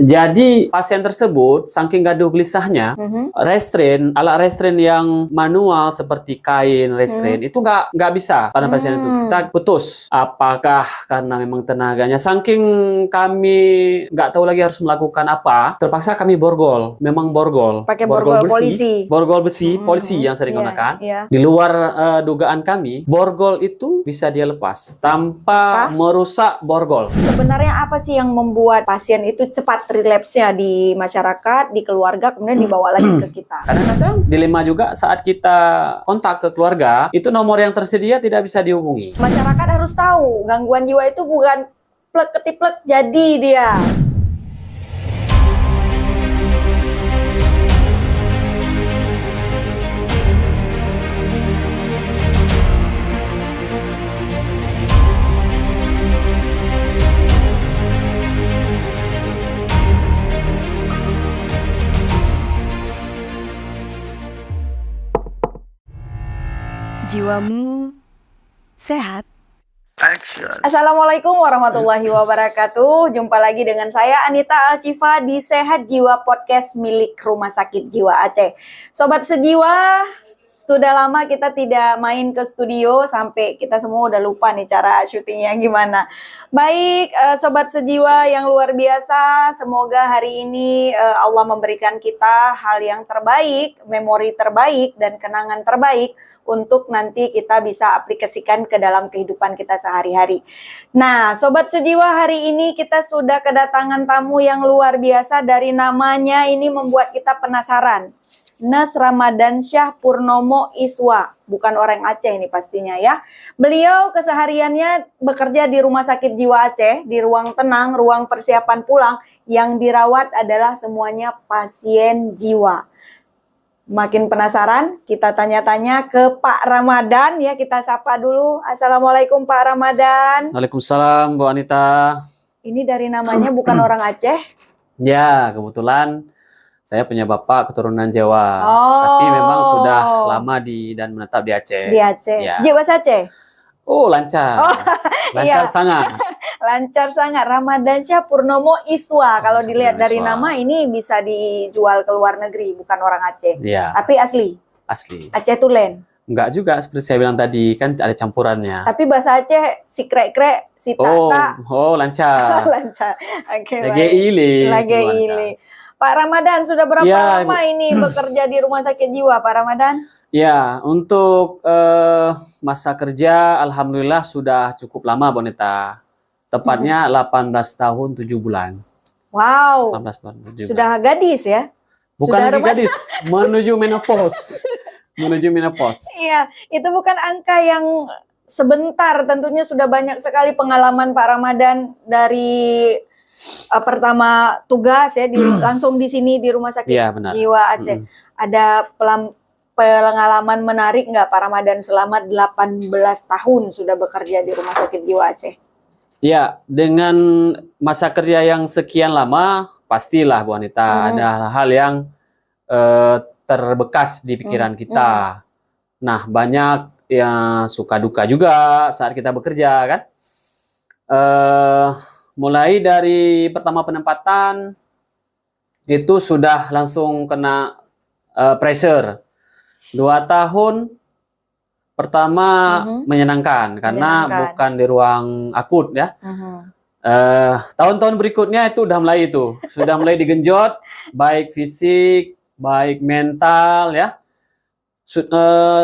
Jadi pasien tersebut saking gaduh gelisahnya, alat restrain yang manual seperti kain restrain itu nggak bisa pada pasien itu. Kita putus. Apakah karena memang tenaganya saking kami nggak tahu lagi harus melakukan apa, terpaksa kami borgol. Memang borgol. Pakai borgol polisi. Borgol besi polisi yang sering digunakan. Di luar dugaan kami, borgol itu bisa dia lepas tanpa merusak borgol. Sebenarnya apa sih yang membuat pasien itu cepat relapse-nya di masyarakat, di keluarga, kemudian dibawa lagi ke kita? Kadang-kadang dilema juga saat kita kontak ke keluarga, itu nomor yang tersedia tidak bisa dihubungi. Masyarakat harus tahu, gangguan jiwa itu bukan plek ketiplek jadi dia. Jiwamu sehat? Assalamualaikum warahmatullahi wabarakatuh. Jumpa lagi dengan saya Anita Alshifa di Sehat Jiwa Podcast milik Rumah Sakit Jiwa Aceh. Sobat sejiwa, sudah lama kita tidak main ke studio sampai kita semua udah lupa nih cara syutingnya gimana. Baik, sobat sejiwa yang luar biasa, semoga hari ini Allah memberikan kita hal yang terbaik, memori terbaik dan kenangan terbaik untuk nanti kita bisa aplikasikan ke dalam kehidupan kita sehari-hari. Nah, sobat sejiwa, hari ini kita sudah kedatangan tamu yang luar biasa. Dari namanya ini membuat kita penasaran. Nas Ramadansyah Purnomo Iswa, bukan orang Aceh ini pastinya ya. Beliau kesehariannya bekerja di Rumah Sakit Jiwa Aceh, di ruang tenang, ruang persiapan pulang, yang dirawat adalah semuanya pasien jiwa. Makin penasaran, kita tanya-tanya ke Pak Ramadan ya, kita sapa dulu. Assalamualaikum Pak Ramadan. Waalaikumsalam Bu Anita. Ini dari namanya bukan orang Aceh? Ya, kebetulan saya punya bapak keturunan Jawa, tapi memang sudah lama dan menetap di Aceh. Di Aceh. Ya. Jiwa Aceh? Oh, lancar. Lancar sangat. Lancar sangat. Ramadansyah Purnomo Iswa. Kalau dilihat dari nama ini bisa dijual ke luar negeri, bukan orang Aceh. Ya. Tapi asli? Asli. Aceh Tulen? Enggak juga, seperti saya bilang tadi, kan ada campurannya. Tapi bahasa Aceh si krek-krek, si tak-tak. Oh, lancar. Lancar. Oke, Lagi ile. Pak Ramadan, sudah berapa lama ini bekerja di Rumah Sakit Jiwa, Pak Ramadan? Ya, untuk masa kerja, alhamdulillah sudah cukup lama, Bonita. Tepatnya 18 tahun 7 bulan. Wow. 18 tahun 7 bulan. Sudah gadis ya? Bukan lagi gadis, menuju menopause. Menuju menopause. Iya, itu bukan angka yang sebentar. Tentunya sudah banyak sekali pengalaman Pak Ramadan dari pertama tugas ya, langsung di sini di Rumah Sakit Jiwa Aceh. Ada pengalaman menarik nggak Pak Ramadan selama 18 tahun sudah bekerja di Rumah Sakit Jiwa Aceh? Ya, dengan masa kerja yang sekian lama, pastilah Bu Anita ada hal-hal yang terbekas di pikiran kita. Nah, banyak yang suka duka juga saat kita bekerja kan. Mulai dari pertama penempatan itu sudah langsung kena pressure. 2 tahun pertama menyenangkan karena bukan di ruang akut ya. Tahun-tahun berikutnya itu sudah mulai digenjot, baik fisik, baik mental ya.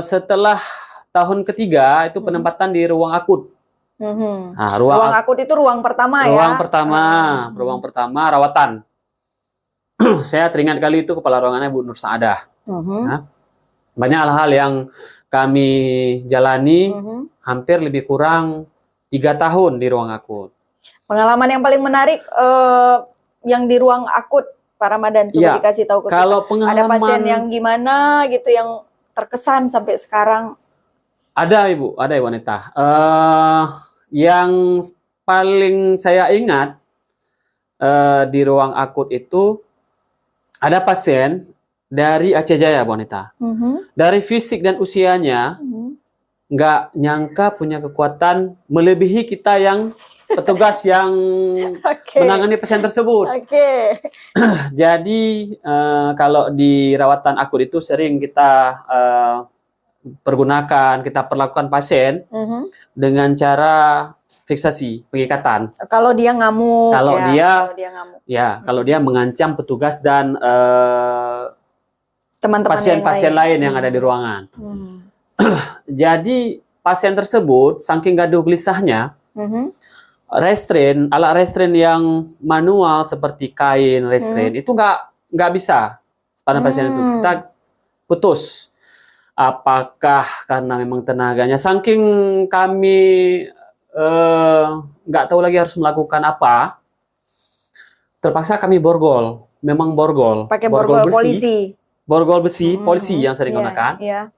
Setelah tahun ketiga itu penempatan di ruang akut. Nah, ruang akut itu ruang pertama ya? Ruang pertama rawatan. Saya teringat kali itu kepala ruangannya Bu Nur Saadah. Nah, banyak hal-hal yang kami jalani, hampir lebih kurang 3 tahun di ruang akut. Pengalaman yang paling menarik yang di ruang akut, Pak Ramadan, coba dikasih tahu ke kalau kita. Ada pasien yang gimana gitu yang terkesan sampai sekarang? Ada Ibu Anita. Yang paling saya ingat di ruang akut itu ada pasien dari Aceh Jaya, Bu Anita. Dari fisik dan usianya nggak nyangka punya kekuatan melebihi kita yang petugas yang Oke. menangani pasien tersebut. Oke. Jadi kalau di rawatan akut itu sering kita kita perlakukan pasien Mhm. dengan cara fiksasi, pengikatan. Kalau dia ngamuk, Kalau dia- kalau dia ngamuk, Kalau dia mengancam petugas dan teman-teman pasien-pasien lain yang ada di ruangan. Jadi pasien tersebut saking gaduh gelisahnya, Mhm. alat restrain yang manual seperti kain restrain itu nggak bisa pada pasien itu. Kita putus. Apakah karena memang tenaganya saking kami nggak tahu lagi harus melakukan apa, terpaksa kami borgol. Memang borgol. Pakai borgol polisi. Borgol besi polisi yang sering gunakan. Iya.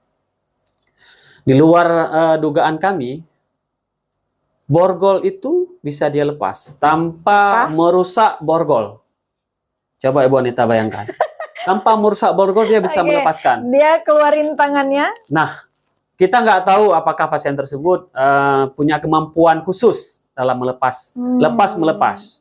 Di luar dugaan kami, borgol itu bisa dia lepas tanpa merusak borgol. Coba Ibu Anita bayangkan. Tanpa merusak borgol dia bisa Oke. melepaskan. Dia keluarin tangannya. Nah, kita nggak tahu apakah pasien tersebut punya kemampuan khusus dalam melepas melepas.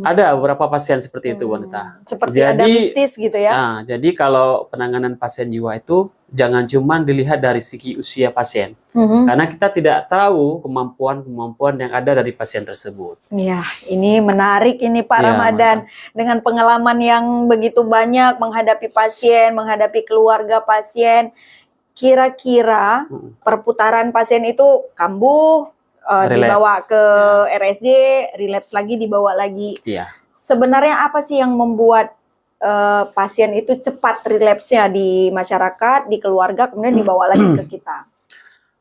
Ada beberapa pasien seperti itu, Bu Anita. Seperti ada mistis gitu ya. Nah, jadi kalau penanganan pasien jiwa itu jangan cuma dilihat dari segi usia pasien. Karena kita tidak tahu kemampuan-kemampuan yang ada dari pasien tersebut. Ya, ini menarik ini Pak Ya, Ramadan. Dengan pengalaman yang begitu banyak menghadapi pasien, menghadapi keluarga pasien, kira-kira perputaran pasien itu kambuh, dibawa ke RSD, relapse lagi, dibawa lagi. Iya. Sebenarnya apa sih yang membuat pasien itu cepat relapse-nya di masyarakat, di keluarga, kemudian dibawa lagi ke kita?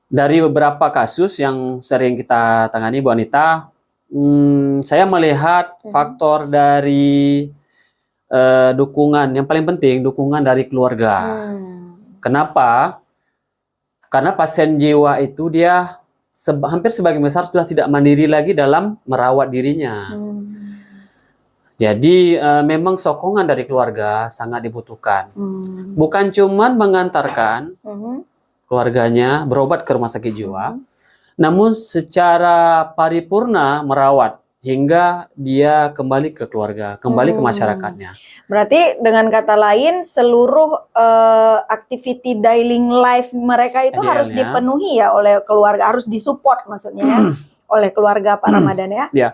Dari beberapa kasus yang sering kita tangani, Bu Anita, saya melihat faktor dari dukungan, yang paling penting dukungan dari keluarga. Kenapa? Karena pasien jiwa itu dia hampir sebagian besar sudah tidak mandiri lagi dalam merawat dirinya. Jadi memang sokongan dari keluarga sangat dibutuhkan. Bukan cuman mengantarkan keluarganya berobat ke rumah sakit jiwa, namun secara paripurna merawat hingga dia kembali ke keluarga, kembali ke masyarakatnya. Berarti dengan kata lain seluruh activity daily life mereka itu harus dipenuhi ya oleh keluarga, harus disupport maksudnya ya oleh keluarga Pak Ramadan ya. Ya,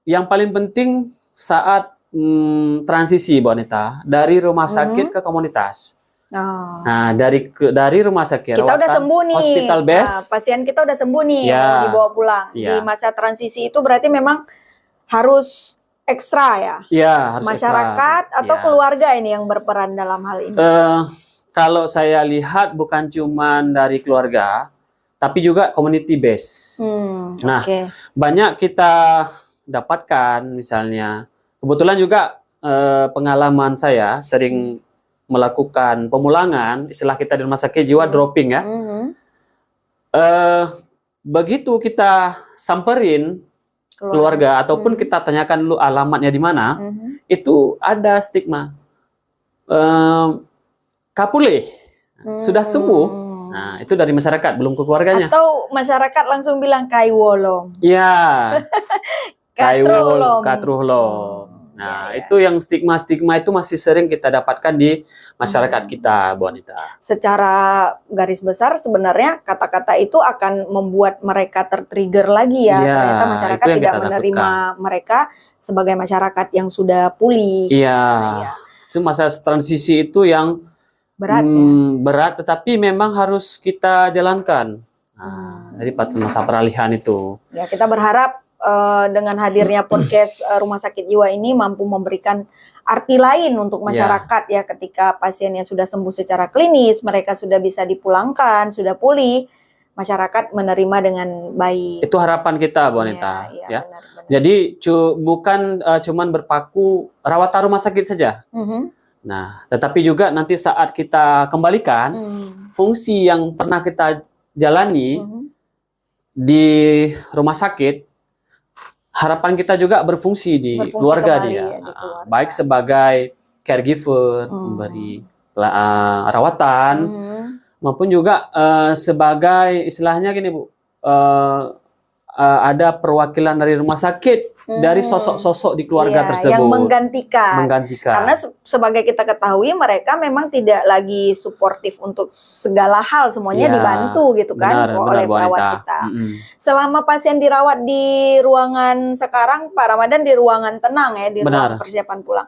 yang paling penting saat transisi Bu Anita dari rumah sakit ke komunitas. Nah, dari rumah sakit kita udah sembuh nih, hospital base, pasien kita udah sembuh nih, mau dibawa pulang. Di masa transisi itu berarti memang harus ekstra ya? Iya, harus masyarakat ekstra. Atau keluarga ini yang berperan dalam hal ini? Kalau saya lihat bukan cuma dari keluarga, tapi juga community base. Nah, banyak kita dapatkan misalnya, kebetulan juga pengalaman saya sering melakukan pemulangan, istilah kita di rumah sakit jiwa dropping ya. Begitu kita samperin keluarga ataupun kita tanyakan dulu alamatnya di mana, itu ada stigma. Kapule sudah sembuh. Nah, itu dari masyarakat, belum ke keluarganya. Atau masyarakat langsung bilang kaiwolong. Iya. Kaiwolong, katruhlong. Nah, itu yang stigma-stigma itu masih sering kita dapatkan di masyarakat kita, Bu Anita. Secara garis besar sebenarnya kata-kata itu akan membuat mereka tertrigger lagi ya. Ternyata masyarakat tidak menerima mereka sebagai masyarakat yang sudah pulih. Iya. Itu masa transisi itu yang berat, berat, tetapi memang harus kita jalankan. Nah, dari masa peralihan itu. Ya, kita berharap dengan hadirnya podcast Rumah Sakit Jiwa ini mampu memberikan arti lain untuk masyarakat ya ketika pasiennya sudah sembuh secara klinis, mereka sudah bisa dipulangkan, sudah pulih, masyarakat menerima dengan baik. Itu harapan kita, Bu Anita. Ya. Benar. Jadi bukan cuman berpaku rawatan rumah sakit saja. Nah, tetapi juga nanti saat kita kembalikan fungsi yang pernah kita jalani di rumah sakit, harapan kita juga berfungsi di keluarga dia. Baik sebagai caregiver, memberi rawatan, maupun juga sebagai istilahnya gini Bu, ada perwakilan dari rumah sakit, dari sosok-sosok di keluarga Iya, tersebut. yang menggantikan. Menggantikan. Karena sebagai kita ketahui mereka memang tidak lagi suportif untuk segala hal, semuanya Iya, dibantu gitu kan oleh Bu perawat Anita. kita. Selama pasien dirawat di ruangan sekarang, Pak Ramadan di ruangan tenang ya, di ruang persiapan pulang.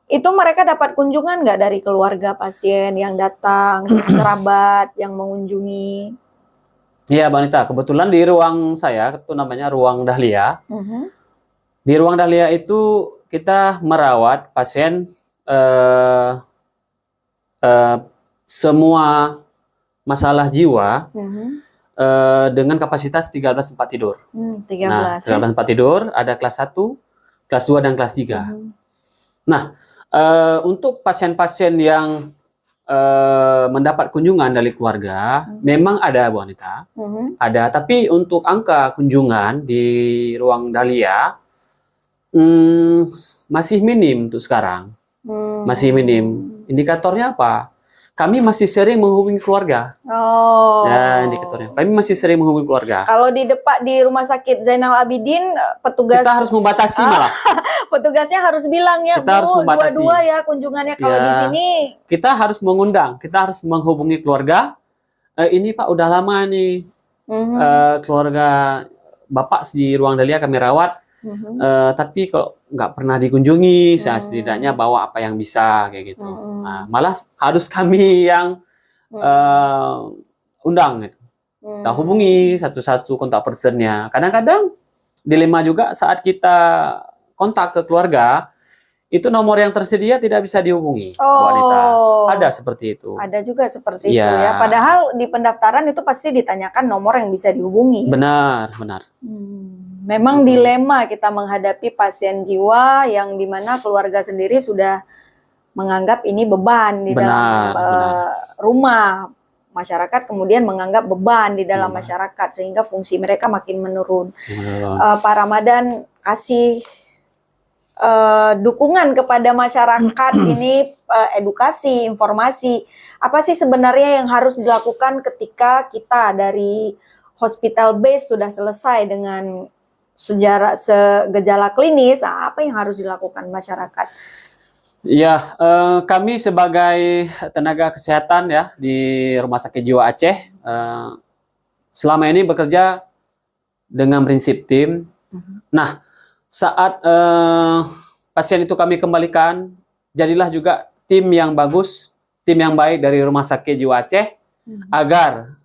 Itu mereka dapat kunjungan nggak dari keluarga pasien yang datang, terus kerabat yang mengunjungi? Iya, Bu Anita. Kebetulan di ruang saya, itu namanya ruang Dahlia. Di ruang Dahlia itu kita merawat pasien semua masalah jiwa dengan kapasitas 13 tempat tidur. 13. Nah, 13 tempat tidur, ada kelas 1, kelas 2, dan kelas 3. Nah, untuk pasien-pasien yang mendapat kunjungan dari keluarga, memang ada Bu Anita, ada. Tapi untuk angka kunjungan di ruang Dahlia masih minim untuk sekarang, masih minim. Indikatornya apa? Kami masih sering menghubungi keluarga. Nah, indikatornya, kami masih sering menghubungi keluarga. Kalau di rumah sakit Zainal Abidin, petugas kita harus membatasi malah. Petugasnya harus bilang ya, kita harus membatasi. Dua-dua ya kunjungannya. Kalau di sini kita harus mengundang, kita harus menghubungi keluarga. Ini Pak udah lama nih keluarga Bapak di ruang Dahlia kami rawat, tapi kalau nggak pernah dikunjungi, saya setidaknya bawa apa yang bisa kayak gitu. Nah, malah harus kami yang undang gitu. Kita hubungi satu-satu kontak personnya. Kadang-kadang dilema juga saat kita kontak ke keluarga, itu nomor yang tersedia tidak bisa dihubungi, Bu Anita. Ada seperti itu. Ada juga seperti itu ya. Padahal di pendaftaran itu pasti ditanyakan nomor yang bisa dihubungi. Benar, benar. Memang dilema kita menghadapi pasien jiwa yang dimana keluarga sendiri sudah menganggap ini beban di dalam rumah. Masyarakat kemudian menganggap beban di dalam masyarakat sehingga fungsi mereka makin menurun. Pak Ramadan kasih dukungan kepada masyarakat ini, edukasi, informasi. Apa sih sebenarnya yang harus dilakukan ketika kita dari hospital base sudah selesai dengan gejala klinis? Apa yang harus dilakukan masyarakat? Ya, kami sebagai tenaga kesehatan ya di Rumah Sakit Jiwa Aceh selama ini bekerja dengan prinsip tim. Nah, saat pasien itu kami kembalikan, jadilah juga tim yang bagus, tim yang baik dari Rumah Sakit Jiwa Aceh agar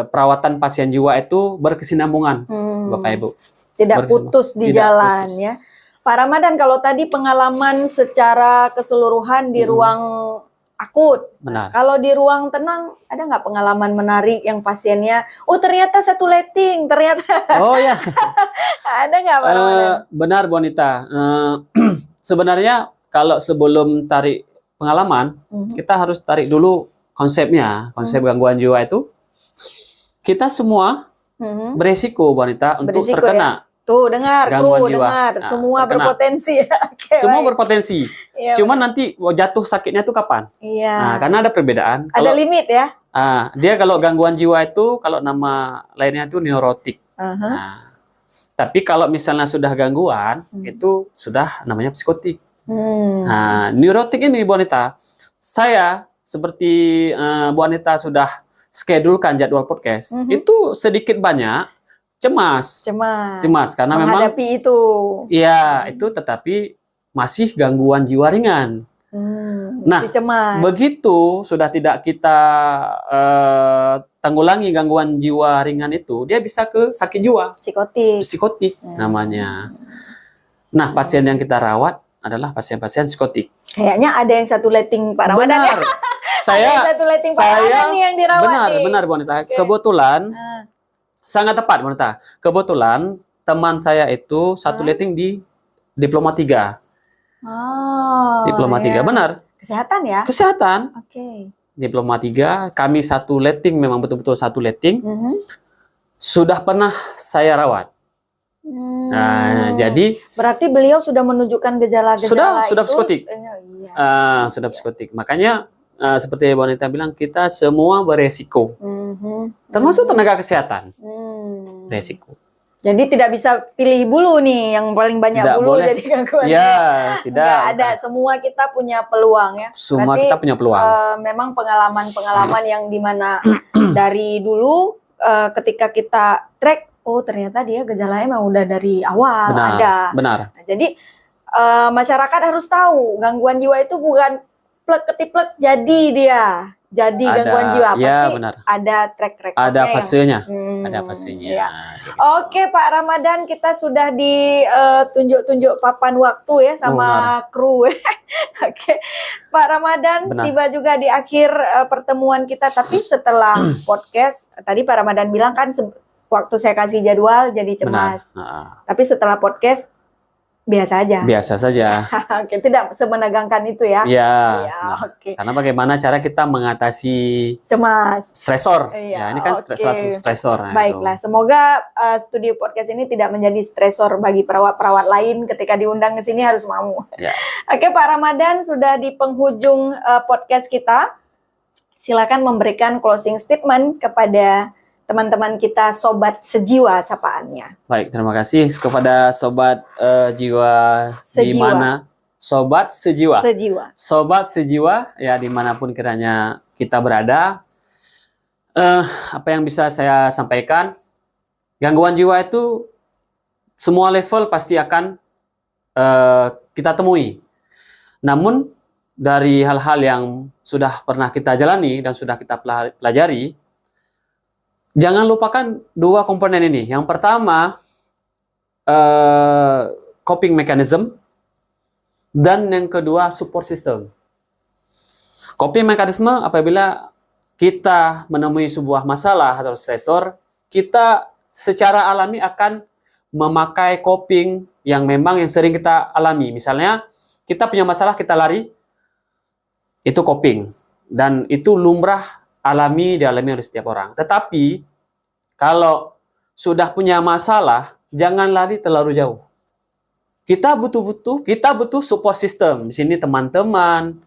perawatan pasien jiwa itu berkesinambungan, Bapak Ibu. Tidak putus di jalan ya. Pak Ramadan, kalau tadi pengalaman secara keseluruhan di ruang akut, benar. Kalau di ruang tenang, ada nggak pengalaman menarik yang pasiennya, ternyata satu letting, ternyata. Oh ya. Ada nggak Pak Ramadan? Benar Bu Anita. Sebenarnya kalau sebelum tarik pengalaman, kita harus tarik dulu konsepnya, konsep gangguan jiwa itu. Kita semua beresiko Bu Anita untuk terkena. Ya? Tuh dengar, Nah, semua terkena. Berpotensi. Okay, semua baik. berpotensi. Ya, Cuman nanti jatuh sakitnya tuh kapan? Iya. Nah, karena ada perbedaan. Ada limit ya? Dia kalau gangguan jiwa itu, kalau nama lainnya itu neurotik. Nah, tapi kalau misalnya sudah gangguan, itu sudah namanya psikotik. Nah, neurotik ini Bu Anita, saya seperti Bu Anita sudah schedulekan jadwal podcast, itu sedikit banyak cemas karena menghadapi itu. Iya, itu tetapi masih gangguan jiwa ringan. Nah, cemas. Begitu sudah tidak kita tanggulangi gangguan jiwa ringan itu, dia bisa ke sakit jiwa, psikotik namanya. Nah, pasien yang kita rawat adalah pasien-pasien psikotik. Kayaknya ada yang satu letting Pak Ramadan. Benar. Saya ada yang satu letting Pak Ramadan nih yang dirawat. Benar Bu Anita. Kebetulan sangat tepat, Bu Anita. Kebetulan teman saya itu satu letting di Diploma 3. Diploma 3, benar. Kesehatan ya? Kesehatan. Oke. Diploma 3, kami satu letting, memang betul-betul satu letting. Sudah pernah saya rawat. Nah, jadi berarti beliau sudah menunjukkan gejala-gejala sudah itu. psikotik. Sudah psikotik. Makanya seperti Bu Anita bilang, kita semua beresiko. Termasuk tenaga kesehatan. Resiko. Jadi tidak bisa pilih bulu nih yang paling banyak Tidak bulu boleh. jadi gangguan. Ya, tidak. Nggak ada, semua kita punya peluang ya. Semua Berarti, kita punya peluang. Memang pengalaman-pengalaman yang dimana dari dulu ketika kita track, oh ternyata dia gejalanya memang udah dari awal ada. Benar. Nah, jadi masyarakat harus tahu gangguan jiwa itu bukan plek ketiplek jadi dia. Jadi gangguan jiwa ya, pasti benar. ada track recordnya. Ada fasenya. Ada fasenya. Ya. Oke Pak Ramadan, kita sudah ditunjuk-tunjuk papan waktu ya sama kru. Oke, Pak Ramadan, tiba juga di akhir pertemuan kita. Tapi setelah podcast, tadi Pak Ramadan bilang kan waktu saya kasih jadwal jadi cemas. Tapi setelah podcast biasa aja. Biasa saja. Oke, tidak semenegangkan itu ya. Iya. Oke. Karena bagaimana cara kita mengatasi cemas, stresor. Iya, Ya, ini kan stresor. Baiklah, semoga studio podcast ini tidak menjadi stresor bagi perawat-perawat lain ketika diundang ke sini harus mau. Ya. Oke, Pak Ramadan, sudah di penghujung podcast kita. Silakan memberikan closing statement kepada teman-teman kita sobat sejiwa sapaannya. Baik, terima kasih kepada sobat jiwa di mana sobat sejiwa. Sobat sejiwa ya dimanapun kiranya kita berada. Apa yang bisa saya sampaikan? Gangguan jiwa itu semua level pasti akan kita temui. Namun dari hal-hal yang sudah pernah kita jalani dan sudah kita pelajari, jangan lupakan dua komponen ini. Yang pertama, coping mechanism, dan yang kedua, support system. Coping mechanism apabila kita menemui sebuah masalah atau stresor, kita secara alami akan memakai coping yang memang yang sering kita alami. Misalnya, kita punya masalah, kita lari, itu coping. Dan itu lumrah dialami oleh setiap orang. Tetapi kalau sudah punya masalah, jangan lari terlalu jauh. Kita butuh support system. Di sini teman-teman,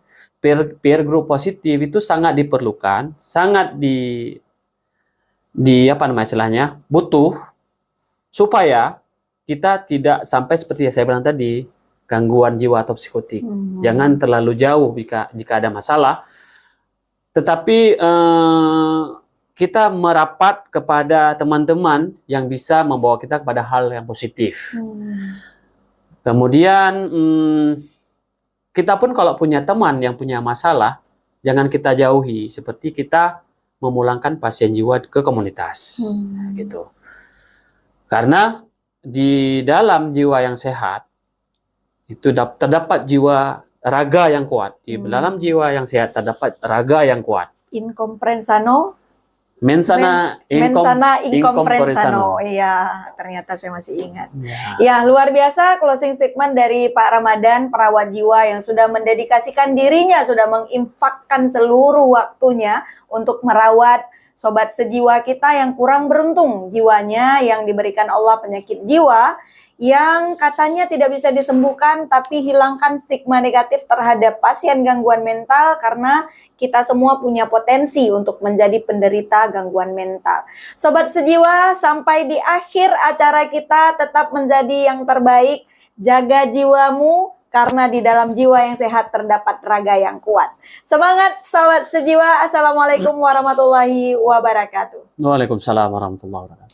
peer group positif itu sangat diperlukan, sangat butuh supaya kita tidak sampai seperti yang saya bilang tadi, gangguan jiwa atau psikotik. Jangan terlalu jauh jika ada masalah. Tetapi kita merapat kepada teman-teman yang bisa membawa kita kepada hal yang positif. Kemudian kita pun kalau punya teman yang punya masalah, jangan kita jauhi. Seperti kita memulangkan pasien jiwa ke komunitas, gitu. Karena di dalam jiwa yang sehat itu terdapat jiwa raga yang kuat. Di dalam jiwa yang sehat terdapat raga yang kuat. Incomprensano, mensana incomprensano. Iya, ternyata saya masih ingat. Ya, luar biasa closing statement dari Pak Ramadan, perawat jiwa yang sudah mendedikasikan dirinya, sudah menginfakkan seluruh waktunya untuk merawat sobat sejiwa kita yang kurang beruntung jiwanya, yang diberikan Allah penyakit jiwa yang katanya tidak bisa disembuhkan, tapi hilangkan stigma negatif terhadap pasien gangguan mental karena kita semua punya potensi untuk menjadi penderita gangguan mental. Sobat sejiwa, sampai di akhir acara kita tetap menjadi yang terbaik, jaga jiwamu karena di dalam jiwa yang sehat terdapat raga yang kuat. Semangat sobat sejiwa, Assalamualaikum warahmatullahi wabarakatuh. Waalaikumsalam warahmatullahi wabarakatuh.